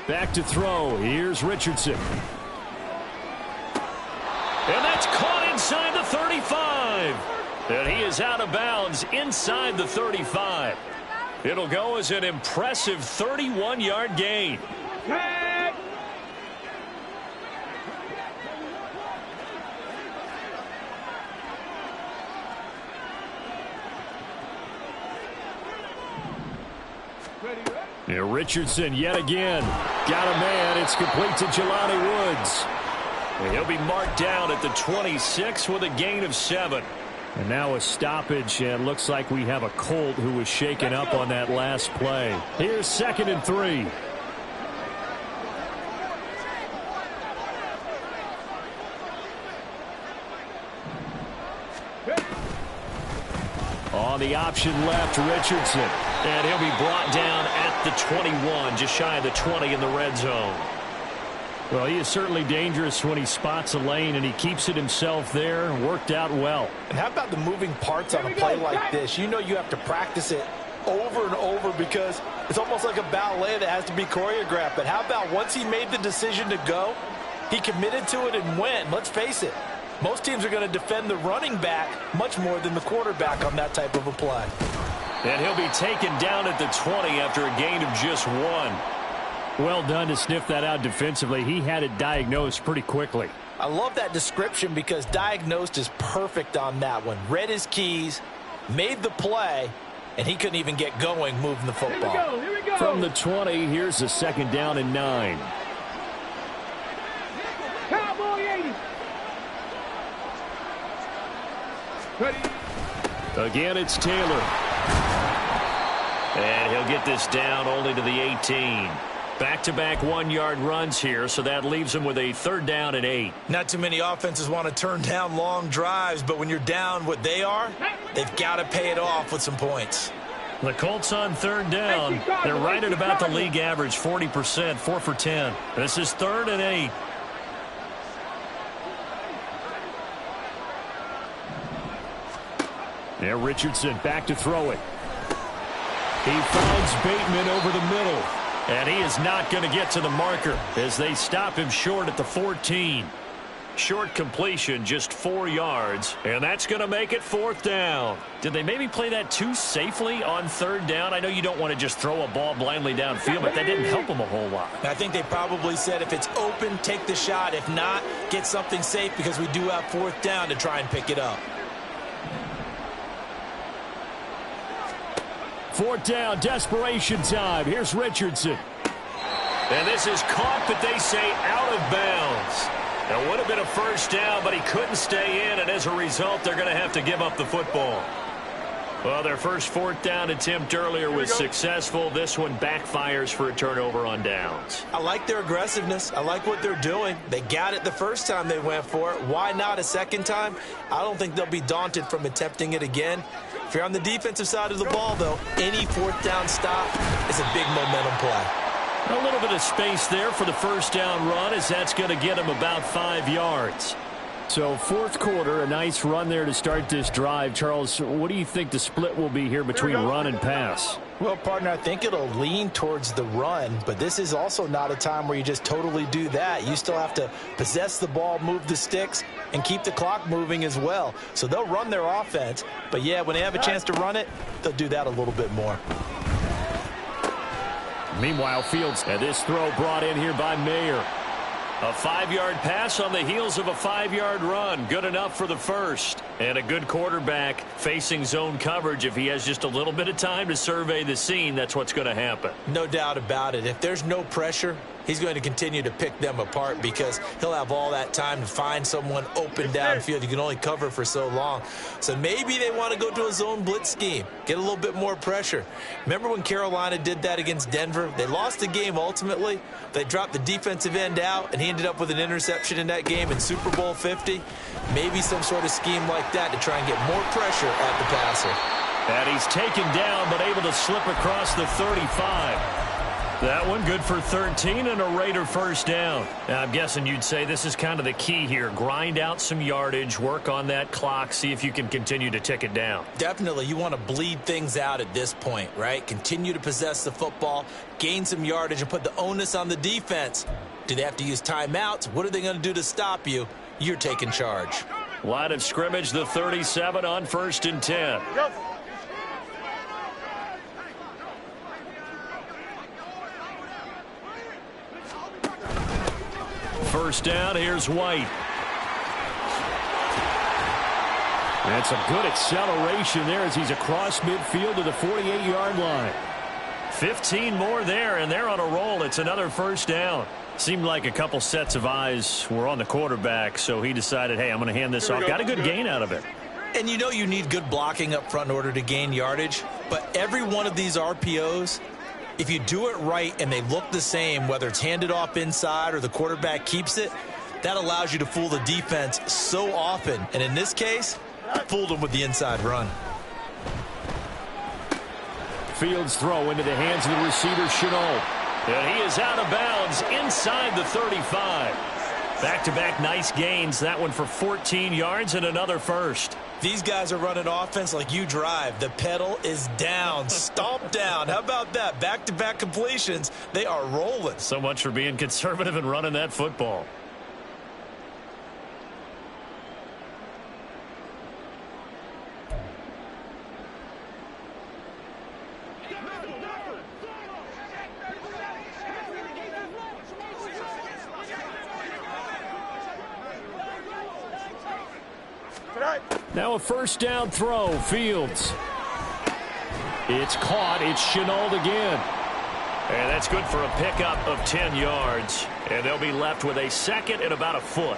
Back to throw. Here's Richardson. And that's caught inside the 35. And he is out of bounds inside the 35. It'll go as an impressive 31-yard gain. Yeah, Richardson yet again. Got a man. It's complete to Jelani Woods. And he'll be marked down at the 26 with a gain of 7. And now a stoppage, and looks like we have a Colt who was shaken up on that last play. Here's 2nd and 3. On the option left, Richardson. And he'll be brought down at the 21, just shy of the 20 in the red zone. Well, he is certainly dangerous when he spots a lane, and he keeps it himself there. Worked out well. And how about the moving parts on a play like this? You know you have to practice it over and over because it's almost like a ballet that has to be choreographed. But how about once he made the decision to go, he committed to it and went. Let's face it, most teams are going to defend the running back much more than the quarterback on that type of a play. And he'll be taken down at the 20 after a gain of just 1. Well done to sniff that out defensively. He had it diagnosed pretty quickly. I love that description because diagnosed is perfect on that one. Read his keys, made the play, and he couldn't even get going moving the football. Here we go. From the 20, here's a 2nd down and 9. Cowboy 80. Ready. Again, it's Taylor. And he'll get this down only to the 18. Back-to-back 1-yard runs here, so that leaves him with a 3rd down and 8. Not too many offenses want to turn down long drives, but when you're down what they are, they've got to pay it off with some points. The Colts on 3rd down. They're right at about the league average, 40%, 4 for 10. This is 3rd and 8. Now Richardson back to throw it. He finds Bateman over the middle. And he is not going to get to the marker as they stop him short at the 14. Short completion, just 4 yards. And that's going to make it 4th down. Did they maybe play that too safely on 3rd down? I know you don't want to just throw a ball blindly downfield, but that didn't help them a whole lot. I think they probably said if it's open, take the shot. If not, get something safe because we do have 4th down to try and pick it up. 4th down, desperation time. Here's Richardson. And this is caught, but they say out of bounds. That would have been a 1st down, but he couldn't stay in, and as a result, they're going to have to give up the football. Well, their first 4th down attempt earlier was successful. This one backfires for a turnover on downs. I like their aggressiveness. I like what they're doing. They got it the first time they went for it. Why not a second time? I don't think they'll be daunted from attempting it again. If you're on the defensive side of the ball, though, any 4th down stop is a big momentum play. A little bit of space there for the 1st down run as that's going to get him about 5 yards. So 4th quarter, a nice run there to start this drive. Charles, what do you think the split will be here between run and pass? Well, partner, I think it'll lean towards the run, but this is also not a time where you just totally do that. You still have to possess the ball, move the sticks, and keep the clock moving as well. So they'll run their offense, but yeah, when they have a chance to run it, they'll do that a little bit more. Meanwhile, Fields, and this throw brought in here by Mayer. A 5-yard pass on the heels of a 5-yard run. Good enough for the first. And a good quarterback facing zone coverage. If he has just a little bit of time to survey the scene, that's what's going to happen. No doubt about it. If there's no pressure, he's going to continue to pick them apart because he'll have all that time to find someone open downfield. You can only cover for so long. So maybe they want to go to a zone blitz scheme, get a little bit more pressure. Remember when Carolina did that against Denver? They lost the game ultimately. They dropped the defensive end out, and he ended up with an interception in that game in Super Bowl 50. Maybe some sort of scheme like that to try and get more pressure at the passer. And he's taken down but able to slip across the 35. That one good for 13 and a Raider 1st down. Now, I'm guessing you'd say this is kind of the key here. Grind out some yardage, work on that clock, see if you can continue to tick it down. Definitely. You want to bleed things out at this point, right? Continue to possess the football, gain some yardage, and put the onus on the defense. Do they have to use timeouts? What are they going to do to stop you? You're taking charge. Line of scrimmage, the 37 on 1st and 10. Go. First down, here's White. That's a good acceleration there as he's across midfield to the 48-yard line. 15 more there, and they're on a roll. It's another 1st down. Seemed like a couple sets of eyes were on the quarterback, so he decided, hey, I'm going to hand this off. Got a good gain out of it. And you know you need good blocking up front in order to gain yardage, but every one of these RPOs, if you do it right and they look the same, whether it's handed off inside or the quarterback keeps it, that allows you to fool the defense so often. And in this case, fooled them with the inside run. Fields throw into the hands of the receiver, Chenault. And he is out of bounds inside the 35. Back-to-back nice gains. That one for 14 yards and another first. These guys are running offense like you drive. The pedal is down, stomp down. How about that? Back-to-back completions. They are rolling. So much for being conservative and running that football. Now a 1st down throw, Fields. It's caught. It's Chenault again. And that's good for a pickup of 10 yards. And they'll be left with a second and about a foot.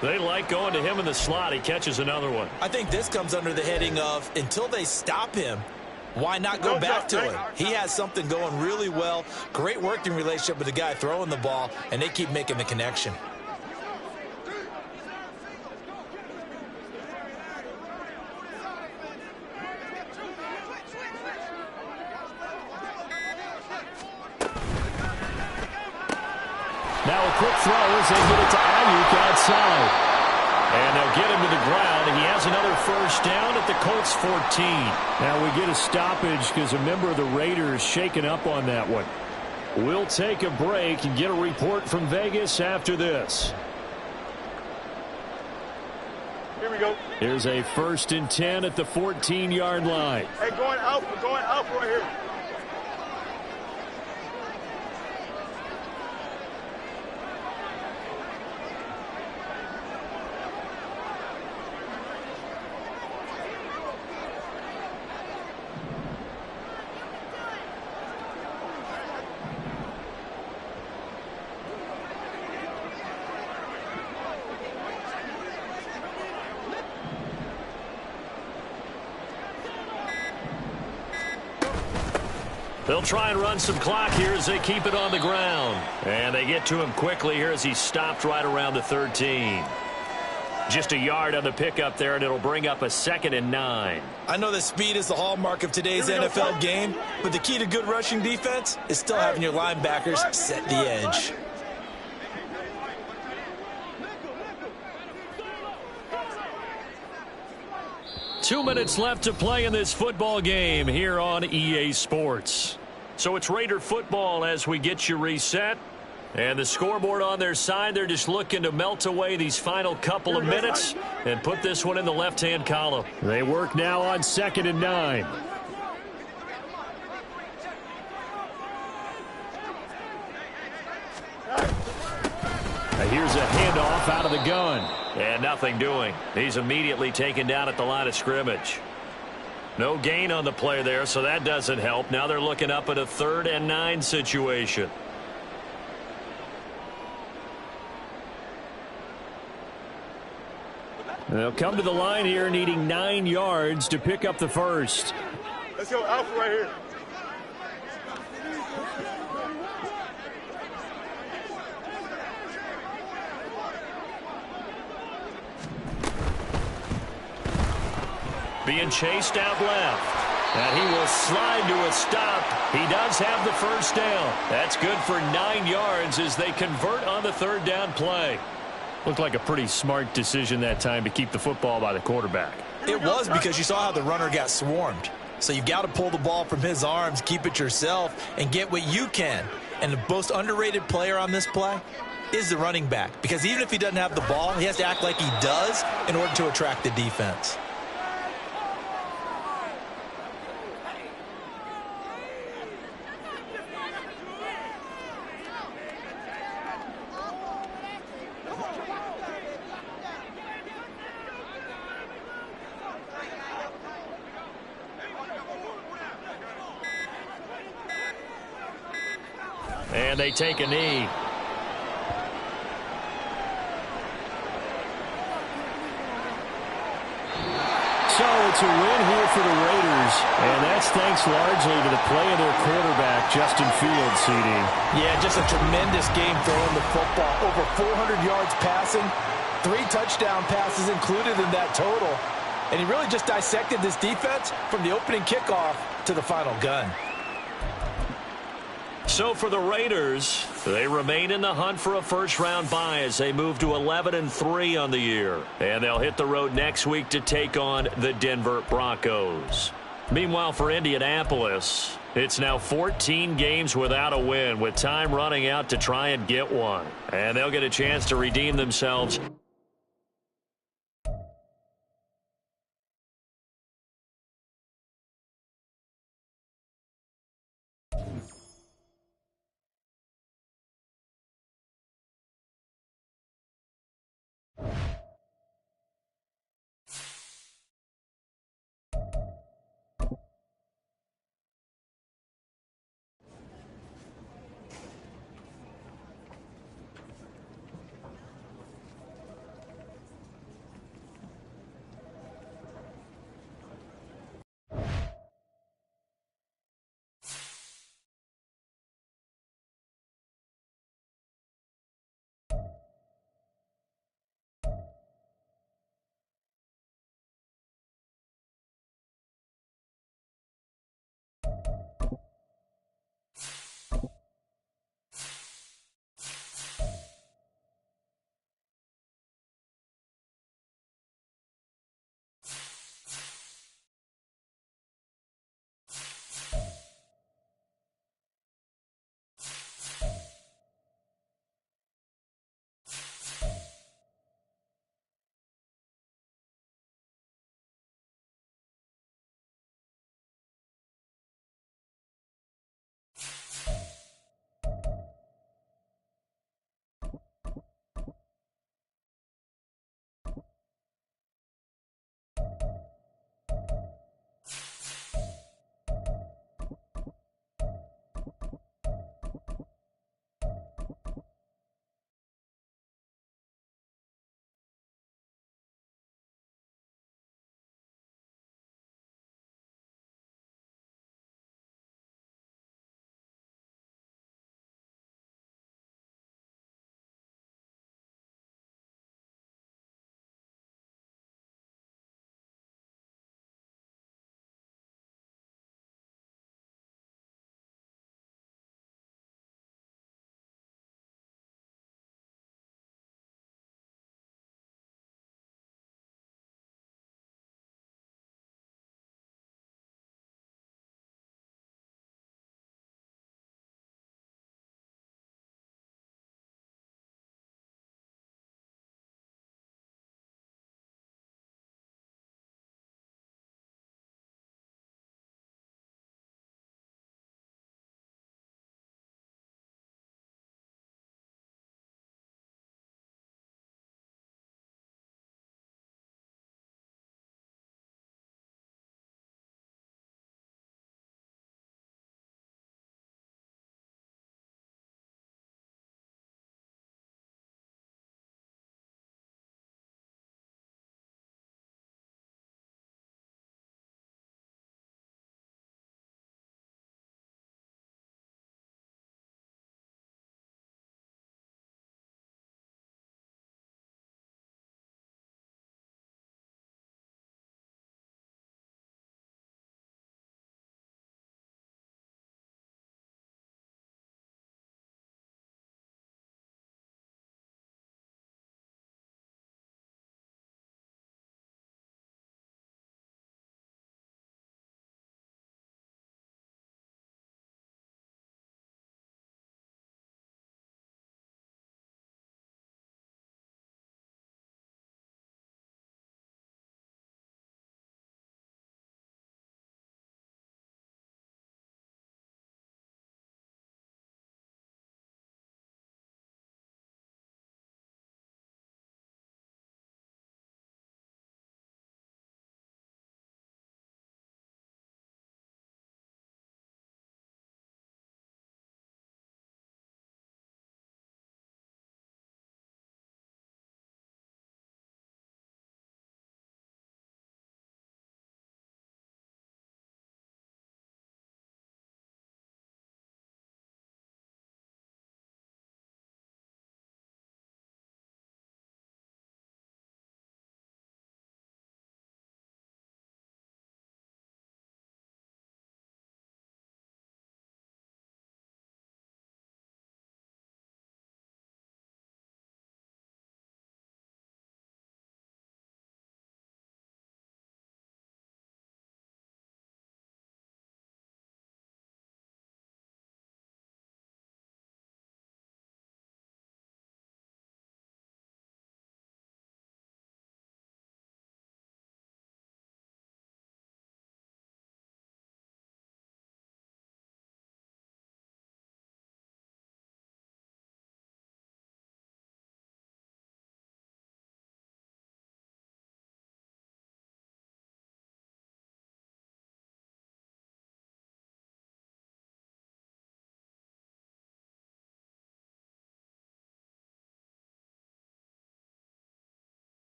They like going to him in the slot. He catches another one. I think this comes under the heading of until they stop him, why not go back to him? He has something going really well. Great working relationship with the guy throwing the ball, and they keep making the connection. Now a quick throw as they get it to Ayuk outside. And they'll get him to the ground, and he has another first down at the Colts 14. Now we get a stoppage because a member of the Raiders shaken up on that one. We'll take a break and get a report from Vegas after this. Here we go. Here's a 1st and 10 at the 14-yard line. Hey, going out right here. They'll try and run some clock here as they keep it on the ground. And they get to him quickly here as he stopped right around the 13. Just a yard on the pickup there, and it'll bring up a 2nd and 9. I know that speed is the hallmark of today's NFL game, but the key to good rushing defense is still having your linebackers set the edge. Two minutes left to play in this football game here on EA Sports. So it's Raider football as we get you reset. And the scoreboard on their side, they're just looking to melt away these final couple of minutes and put this one in the left-hand column. They work now on 2nd and 9. Here's a handoff out of the gun. And nothing doing. He's immediately taken down at the line of scrimmage. No gain on the play there, so that doesn't help. Now they're looking up at a 3rd and 9 situation. They'll come to the line here needing 9 yards to pick up the first. Let's go Alpha right here. Being chased out left. And he will slide to a stop. He does have the first down. That's good for 9 yards as they convert on the 3rd down play. Looked like a pretty smart decision that time to keep the football by the quarterback. It was, because you saw how the runner got swarmed. So you've got to pull the ball from his arms, keep it yourself, and get what you can. And the most underrated player on this play is the running back. Because even if he doesn't have the ball, he has to act like he does in order to attract the defense. And they take a knee. So it's a win here for the Raiders, and that's thanks largely to the play of their quarterback, Justin Fields, CD. Yeah, just a tremendous game throwing the football. Over 400 yards passing, 3 touchdown passes included in that total. And he really just dissected this defense from the opening kickoff to the final gun. So for the Raiders, they remain in the hunt for a first-round bye as they move to 11-3 on the year. And they'll hit the road next week to take on the Denver Broncos. Meanwhile, for Indianapolis, it's now 14 games without a win, with time running out to try and get one. And they'll get a chance to redeem themselves